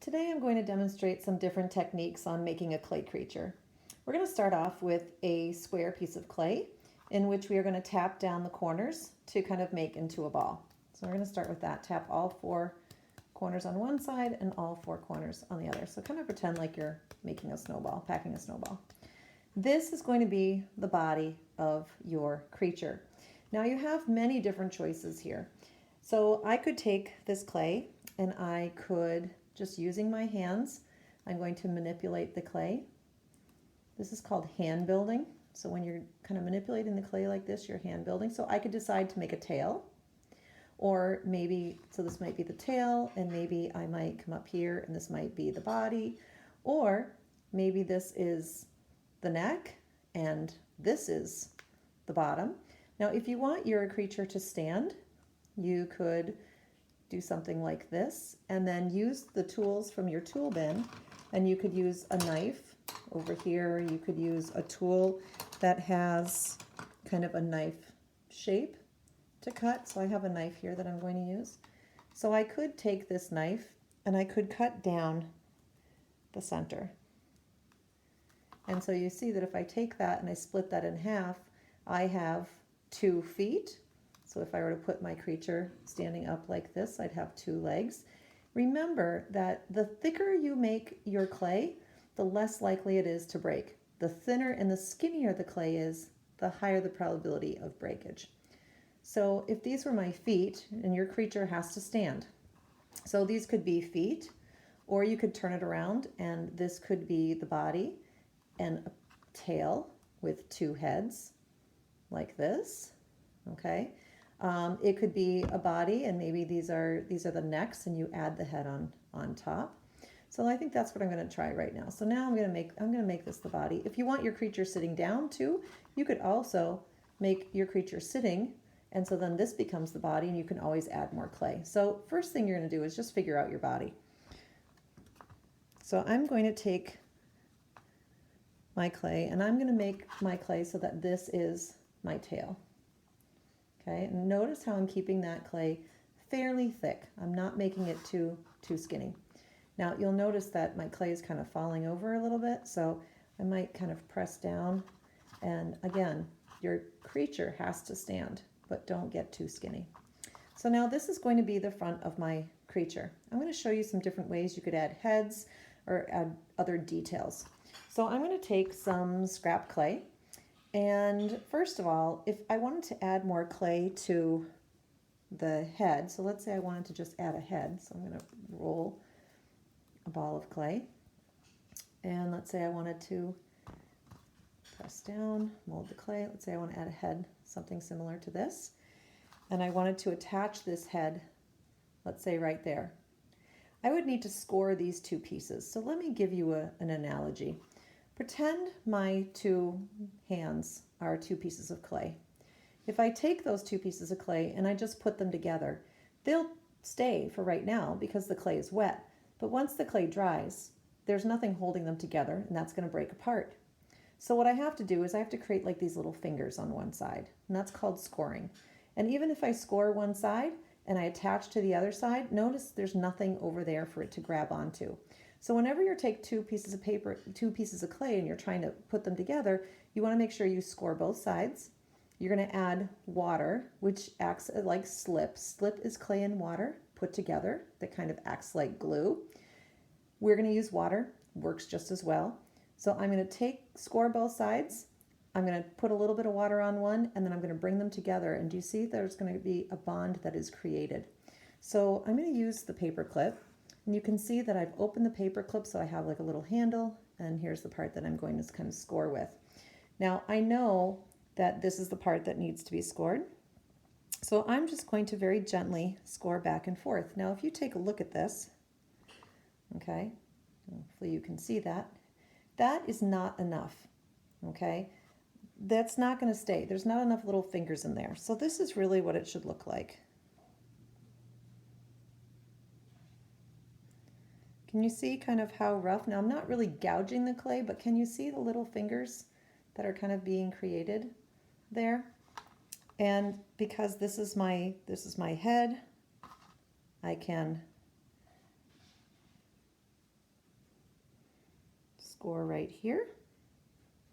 Today I'm going to demonstrate some different techniques on making a clay creature. We're going to start off with a square piece of clay in which we are going to tap down the corners to kind of make into a ball. So we're going to start with that. Tap all four corners on one side and all four corners on the other. So kind of pretend like you're making a snowball, packing a snowball. This is going to be the body of your creature. Now you have many different choices here. So I could take this clay and I could, just using my hands, I'm going to manipulate the clay. This is called hand building. So when you're kind of manipulating the clay like this, you're hand building. So I could decide to make a tail, or maybe, so this might be the tail, and maybe I might come up here and this might be the body, or maybe this is the neck and this is the bottom. Now, if you want your creature to stand, you could do something like this and then use the tools from your tool bin, and you could use a knife over here. You could use a tool that has kind of a knife shape to cut. So I have a knife here that I'm going to use. So I could take this knife and I could cut down the center. And so you see that if I take that and I split that in half, I have 2 feet. So if I were to put my creature standing up like this, I'd have 2 legs. Remember that the thicker you make your clay, the less likely it is to break. The thinner and the skinnier the clay is, the higher the probability of breakage. So if these were my feet, and your creature has to stand. So these could be feet, or you could turn it around and this could be the body and a tail with 2 heads like this, okay? It could be a body, and maybe these are the necks, and you add the head on top. So I think that's what I'm going to try right now. So now I'm going to make this the body. If you want your creature sitting down too, you could also make your creature sitting, and so then this becomes the body, and you can always add more clay. So first thing you're going to do is just figure out your body. So I'm going to take my clay, and I'm going to make my clay so that this is my tail. Okay, and notice how I'm keeping that clay fairly thick. I'm not making it too skinny. Now you'll notice that my clay is kind of falling over a little bit, so I might kind of press down. And again, your creature has to stand, but don't get too skinny. So now this is going to be the front of my creature. I'm going to show you some different ways you could add heads or add other details. So I'm going to take some scrap clay. And first of all, if I wanted to add more clay to the head, so let's say I wanted to just add a head, so I'm going to roll a ball of clay, and let's say I wanted to press down, mold the clay, let's say I want to add a head, something similar to this, and I wanted to attach this head, let's say right there. I would need to score these 2 pieces, so let me give you an analogy. Pretend my 2 hands are 2 pieces of clay. If I take those 2 pieces of clay and I just put them together, they'll stay for right now because the clay is wet. But once the clay dries, there's nothing holding them together, and that's going to break apart. So what I have to do is I have to create like these little fingers on one side, and that's called scoring. And even if I score one side and I attach to the other side, notice there's nothing over there for it to grab onto. So whenever you take 2 pieces of paper, 2 pieces of clay, and you're trying to put them together, you want to make sure you score both sides. You're going to add water, which acts like slip. Slip is clay and water put together that kind of acts like glue. We're going to use water, works just as well. So I'm going to score both sides. I'm going to put a little bit of water on one, and then I'm going to bring them together. And do you see there's going to be a bond that is created? So I'm going to use the paper clip. And you can see that I've opened the paper clip, so I have like a little handle, and here's the part that I'm going to kind of score with. Now I know that this is the part that needs to be scored, so I'm just going to very gently score back and forth. Now if you take a look at this, okay, hopefully you can see that, that is not enough, okay? That's not going to stay. There's not enough little fingers in there. So this is really what it should look like. Can you see kind of how rough? Now I'm not really gouging the clay, but can you see the little fingers that are kind of being created there? And because this is my head, I can score right here.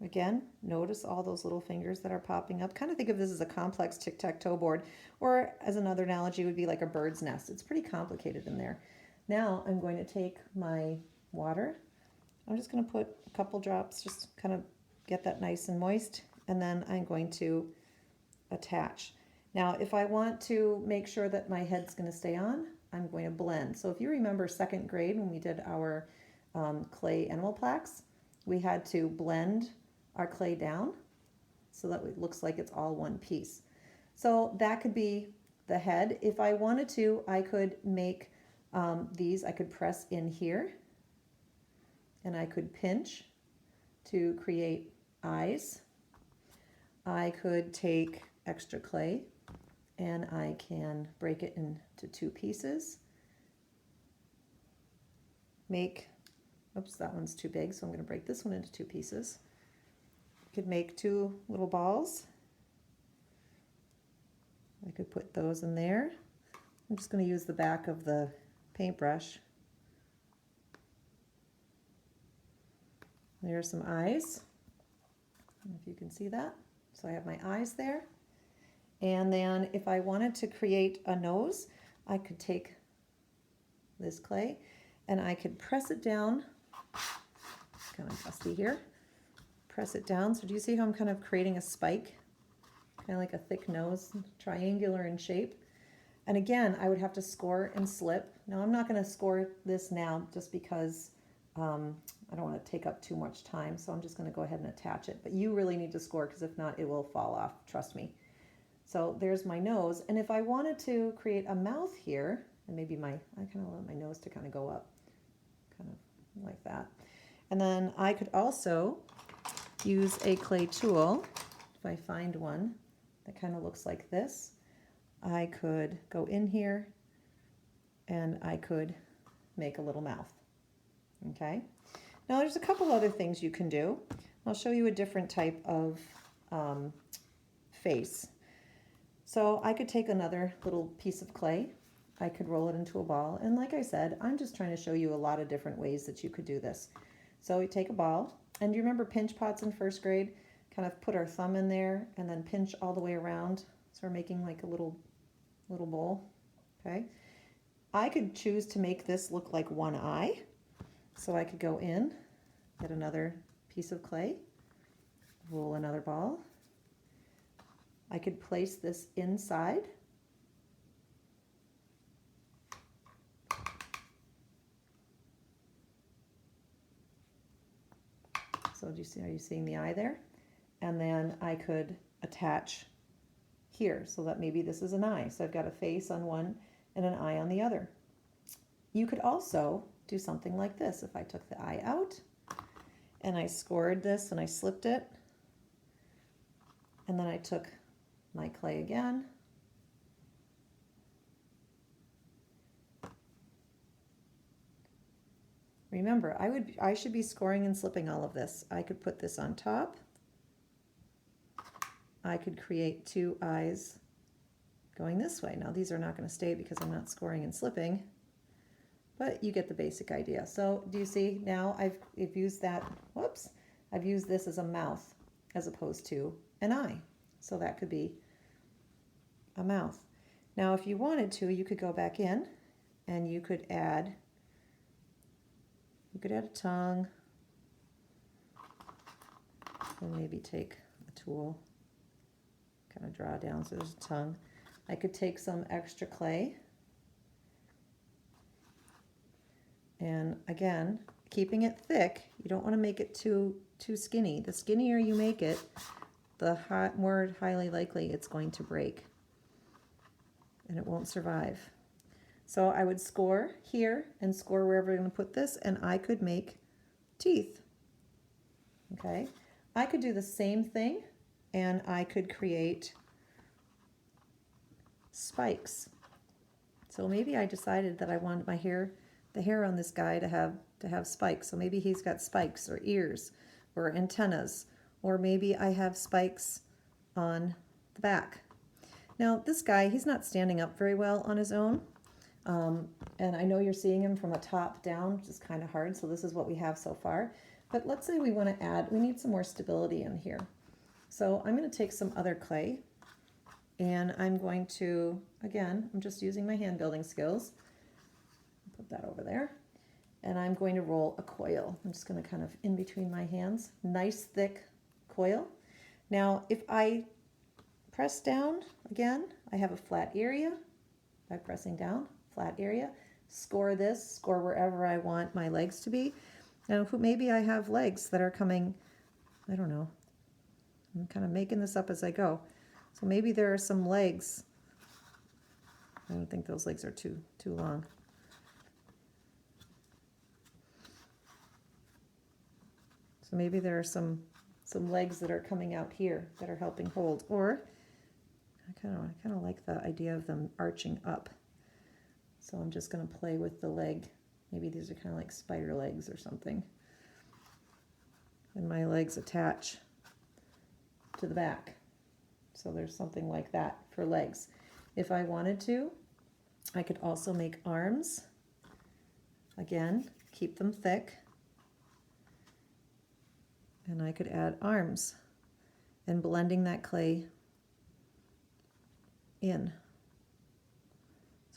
Again, notice all those little fingers that are popping up. Kind of think of this as a complex tic-tac-toe board, or as another analogy would be like a bird's nest. It's pretty complicated in there. Now I'm going to take my water. I'm just going to put a couple drops, just kind of get that nice and moist, and then I'm going to attach. Now, if I want to make sure that my head's going to stay on, I'm going to blend. So if you remember second grade when we did our clay animal plaques, we had to blend our clay down so that it looks like it's all one piece. So that could be the head. If I wanted to, I could make these, I could press in here and I could pinch to create eyes. I could take extra clay and I can break it into two pieces. Make, oops, that one's too big, so I'm going to break this one into two pieces. Could make two little balls. I could put those in there. I'm just going to use the back of the paintbrush. There's some eyes. I don't know if you can see that. So I have my eyes there. And then if I wanted to create a nose, I could take this clay and I could press it down. It's kind of dusty here. Press it down. So do you see how I'm kind of creating a spike? Kind of like a thick nose, triangular in shape. And again, I would have to score and slip. Now I'm not going to score this now just because I don't want to take up too much time. So I'm just going to go ahead and attach it. But you really need to score because if not, it will fall off. Trust me. So there's my nose. And if I wanted to create a mouth here, and maybe I kind of want my nose to kind of go up, kind of like that. And then I could also use a clay tool, if I find one that kind of looks like this. I could go in here and I could make a little mouth. Okay. Now there's a couple other things you can do. I'll show you a different type of face. So I could take another little piece of clay. I could roll it into a ball. And like I said, I'm just trying to show you a lot of different ways that you could do this. So we take a ball, and do you remember pinch pots in first grade? Kind of put our thumb in there and then pinch all the way around. So we're making like a little bowl, okay? I could choose to make this look like one eye. So I could go in, get another piece of clay, roll another ball. I could place this inside. So do you see, are you seeing the eye there? And then I could attach here so that maybe this is an eye. So I've got a face on one and an eye on the other. You could also do something like this. If I took the eye out and I scored this and I slipped it, and then I took my clay again, remember, I should be scoring and slipping all of this. I could put this on top. I could create two eyes going this way. Now these are not going to stay because I'm not scoring and slipping, but you get the basic idea. So do you see now I've used that, whoops, I've used this as a mouth as opposed to an eye. So that could be a mouth. Now if you wanted to, you could go back in and you could add a tongue, and maybe take a tool, kind of draw down so there's a tongue. I could take some extra clay, and again, keeping it thick. You don't want to make it too skinny. The skinnier you make it, the more highly likely it's going to break and it won't survive. So I would score here and score wherever I'm going to put this, and I could make teeth. Okay, I could do the same thing and I could create spikes. So maybe I decided that I wanted my hair, the hair on this guy to have spikes. So maybe he's got spikes or ears or antennas, or maybe I have spikes on the back. Now this guy, he's not standing up very well on his own. And I know you're seeing him from the top down, which is kind of hard. So this is what we have so far. But let's say we want to add, we need some more stability in here. So I'm going to take some other clay and I'm going to, again, I'm just using my hand building skills. Put that over there. And I'm going to roll a coil. I'm just going to kind of in between my hands, nice thick coil. Now, if I press down again, I have a flat area. By pressing down, flat area. Score this, score wherever I want my legs to be. Now, maybe I have legs that are coming, I don't know. I'm kind of making this up as I go. So maybe there are some legs. I don't think those legs are too long. So maybe there are some legs that are coming out here that are helping hold. Or I kind of like the idea of them arching up. So I'm just going to play with the leg. Maybe these are kind of like spider legs or something. And my legs attach to the back. So there's something like that for legs. If I wanted to, I could also make arms. Again, keep them thick. And I could add arms and blending that clay in.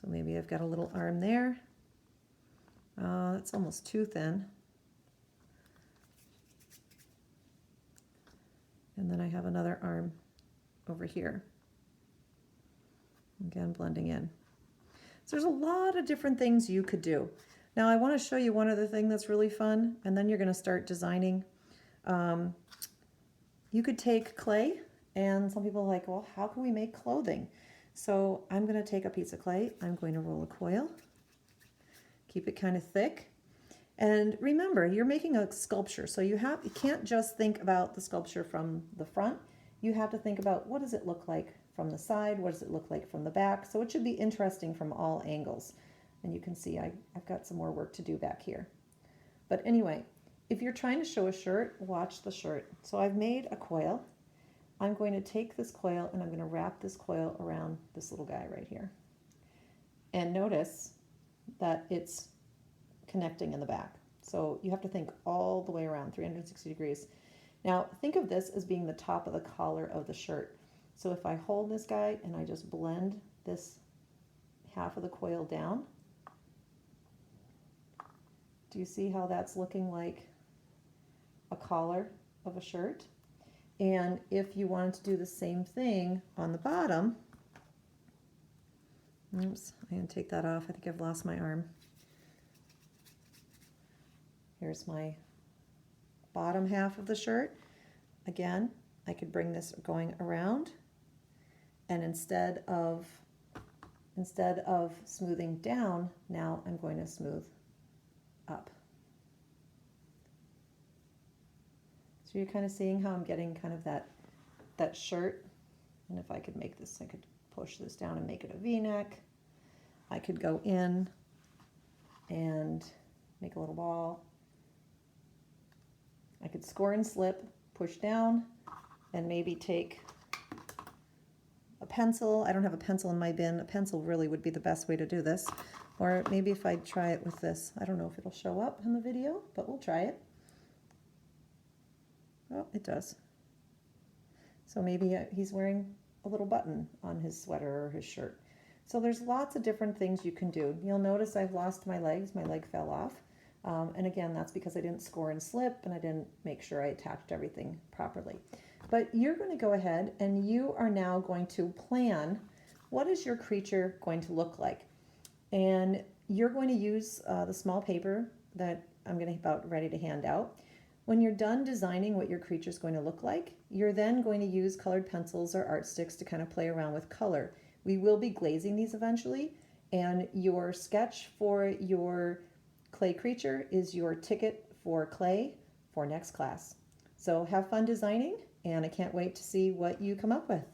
So maybe I've got a little arm there. That's almost too thin. And then I have another arm over here. Again, blending in. So there's a lot of different things you could do. Now I want to show you one other thing that's really fun, and then you're going to start designing. You could take clay, and some people are like, well, how can we make clothing? So I'm going to take a piece of clay, I'm going to roll a coil, keep it kind of thick, and remember, you're making a sculpture, so you can't just think about the sculpture from the front, you have to think about what does it look like from the side, what does it look like from the back, so it should be interesting from all angles. And you can see I've got some more work to do back here. But anyway, if you're trying to show a shirt, watch the shirt. So I've made a coil. I'm going to take this coil and I'm going to wrap this coil around this little guy right here. And notice that it's connecting in the back. So you have to think all the way around, 360 degrees. Now think of this as being the top of the collar of the shirt. So if I hold this guy and I just blend this half of the coil down, do you see how that's looking like a collar of a shirt? And if you wanted to do the same thing on the bottom, oops, I'm going to take that off. I think I've lost my arm. Here's my bottom half of the shirt. Again, I could bring this going around, and instead of smoothing down, now I'm going to smooth up. So you're kind of seeing how I'm getting kind of that shirt. And if I could make this, I could push this down and make it a V-neck. I could go in and make a little ball. I could score and slip, push down, and maybe take a pencil. I don't have a pencil in my bin. A pencil really would be the best way to do this. Or maybe if I try it with this. I don't know if it'll show up in the video, but we'll try it. Oh, it does. So maybe he's wearing a little button on his sweater or his shirt. So there's lots of different things you can do. You'll notice I've lost my legs. My leg fell off. And again, that's because I didn't score and slip and I didn't make sure I attached everything properly. But you're going to go ahead and you are now going to plan what is your creature going to look like. And you're going to use the small paper that I'm going to about ready to hand out. When you're done designing what your creature is going to look like, you're then going to use colored pencils or art sticks to kind of play around with color. We will be glazing these eventually, and your sketch for your clay creature is your ticket for clay for next class. So have fun designing, and I can't wait to see what you come up with.